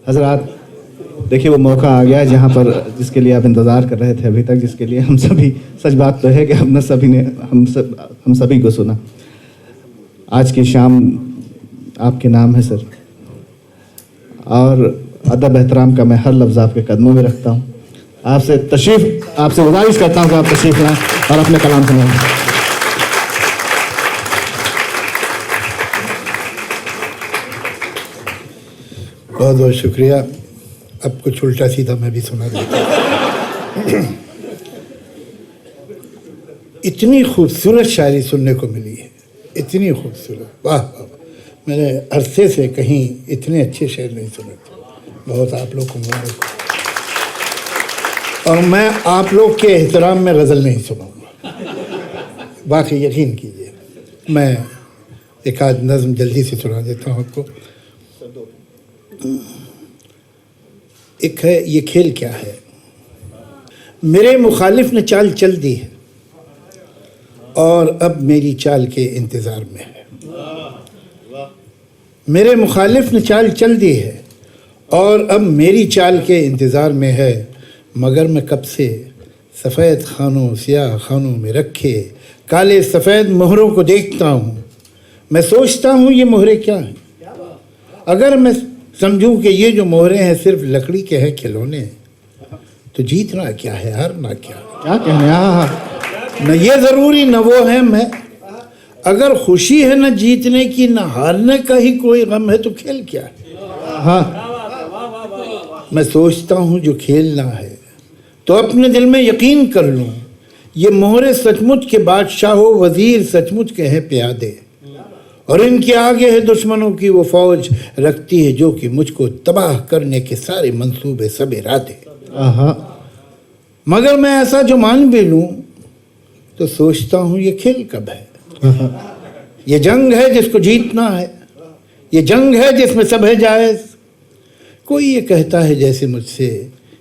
حضرات دیکھیے وہ موقع آ گیا ہے جہاں پر جس کے لیے آپ انتظار کر رہے تھے ابھی تک، جس کے لیے ہم سبھی، سچ بات تو ہے کہ ہم سبھی کو سنا. آج کی شام آپ کے نام ہے سر، اور ادب احترام کا میں ہر لفظ آپ کے قدموں میں رکھتا ہوں. آپ سے گزارش کرتا ہوں کہ آپ تشریف لائیں اور اپنے کلام سنائیں. بہت بہت شکریہ. اب کچھ الٹا سیدھا میں بھی سنا دیتا ہوں. اتنی خوبصورت شاعری سننے کو ملی ہے، اتنی خوبصورت، واہ واہ. میں نے عرصے سے کہیں اتنے اچھے شعر نہیں سنے تھے. بہت آپ لوگ کو مبارک. اور میں آپ لوگ کے احترام میں غزل نہیں سناؤں گا، باقی یقین کیجیے. میں ایک آدھ نظم جلدی سے سنا دیتا ہوں آپ کو. ایک ہے یہ کھیل کیا ہے. میرے مخالف نے چال چل دی ہے اور اب میری چال کے انتظار میں ہے. میرے مخالف نے چال چل دی ہے اور اب میری چال کے انتظار میں ہے. مگر میں کب سے سفید خانوں سیاہ خانوں میں رکھے کالے سفید مہروں کو دیکھتا ہوں. میں سوچتا ہوں یہ مہرے کیا ہیں. اگر میں سمجھوں کہ یہ جو مہرے ہیں صرف لکڑی کے ہیں کھلونے، تو جیتنا کیا ہے ہارنا کیا کہنے نہ یہ ضروری نہ وہ ہے میں. اگر خوشی ہے نہ جیتنے کی نہ ہارنے کا ہی کوئی غم ہے تو کھیل کیا ہے. میں سوچتا ہوں جو کھیلنا ہے تو اپنے دل میں یقین کر لوں. یہ مہرے سچ مچ کے بادشاہ و وزیر سچ مچ کے ہیں پیادے، اور ان کے آگے ہے دشمنوں کی وہ فوج رکھتی ہے جو کہ مجھ کو تباہ کرنے کے سارے منصوبے سب ارادے. مگر میں ایسا جو مان بھی لوں تو سوچتا ہوں یہ کھیل کب ہے. یہ جنگ ہے جس کو جیتنا ہے، یہ جنگ ہے جس میں سب ہے جائز. کوئی یہ کہتا ہے جیسے مجھ سے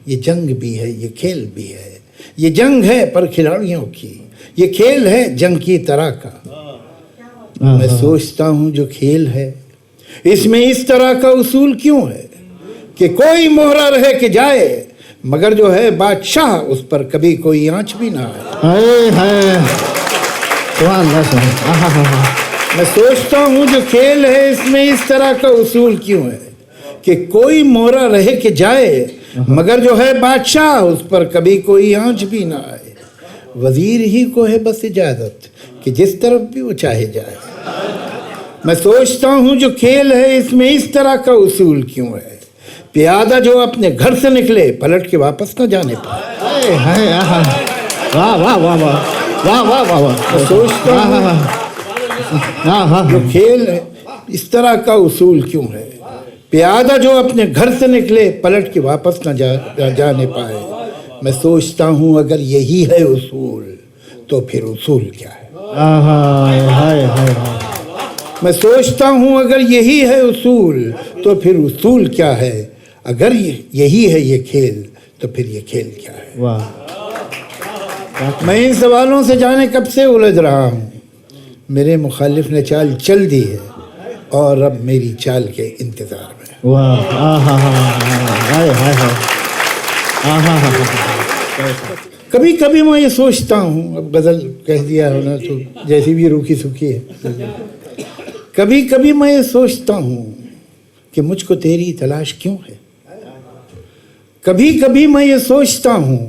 یہ جنگ بھی ہے یہ کھیل بھی ہے. یہ جنگ ہے پر کھلاڑیوں کی، یہ کھیل ہے جنگ کی طرح کا. میں سوچتا ہوں جو کھیل ہے اس میں اس طرح کا اصول کیوں ہے کہ کوئی مہرہ رہے کہ جائے مگر جو ہے بادشاہ اس پر کبھی کوئی آنچ بھی نہ آئے. میں سوچتا ہوں جو کھیل ہے اس میں اس طرح کا اصول کیوں ہے کہ کوئی مہرہ رہے کہ جائے مگر جو ہے بادشاہ اس پر کبھی کوئی آنچ بھی نہ آئے. وزیر ہی کو ہے بس اجازت کہ جس طرف بھی وہ چاہے جائے. میں سوچتا ہوں جو کھیل ہے اس میں اس طرح کا اصول کیوں ہے پیادہ جو اپنے گھر سے نکلے پلٹ کے واپس نہ جانے پائے. میں سوچتا ہوں جو کھیل ہے اس طرح کا اصول کیوں ہے پیادہ جو اپنے گھر سے نکلے پلٹ کے واپس نہ جانے پائے. میں سوچتا ہوں اگر یہی ہے اصول تو پھر اصول کیا ہے. میں سوچتا ہوں اگر یہی ہے اصول تو پھر اصول کیا ہے. اگر یہی ہے یہ کھیل تو پھر یہ کھیل کیا ہے. میں ان سوالوں سے جانے کب سے الجھ رہا ہوں. میرے مخالف نے چال چل دی ہے اور اب میری چال کے انتظار میں. کبھی کبھی میں یہ سوچتا ہوں، اب غزل کہہ دیا ہونا تو جیسی بھی روکھی سکھی ہے. کبھی کبھی میں یہ سوچتا ہوں کہ مجھ کو تیری تلاش کیوں ہے. کبھی کبھی میں یہ سوچتا ہوں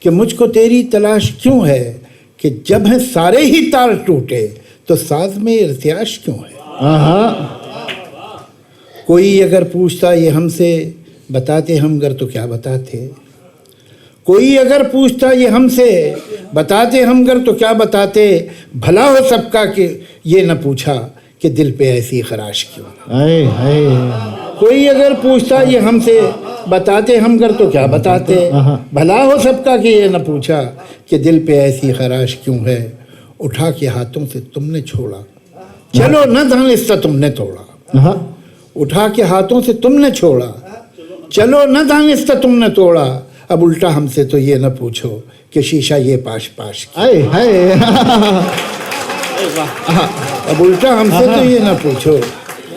کہ مجھ کو تیری تلاش کیوں ہے کہ جب ہیں سارے ہی تار ٹوٹے تو ساز میں ارتعاش کیوں ہے. کوئی اگر پوچھتا یہ ہم سے بتاتے ہم گر تو کیا بتاتے. کوئی اگر پوچھتا یہ ہم سے بتاتے ہم گر تو کیا بتاتے. بھلا ہو سب کا کہ یہ نہ پوچھا کہ دل پہ ایسی خراش کیوں. کوئی اگر پوچھتا یہ ہم سے بتاتے ہم گر تو کیا بتاتے. بھلا ہو سب کا کہ یہ نہ پوچھا کہ دل پہ ایسی خراش کیوں ہے. اٹھا کے ہاتھوں سے تم نے چھوڑا چلو نہ دانستہ تم نے توڑا. اٹھا کے ہاتھوں سے تم نے چھوڑا چلو نہ دانستہ تم نے توڑا. اب الٹا ہم سے تو یہ نہ پوچھو کہ شیشہ یہ پاش پاش. اب الٹا ہم سے تو یہ نہ پوچھو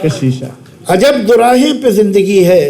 کہ شیشہ. عجب دوراہے پہ زندگی ہے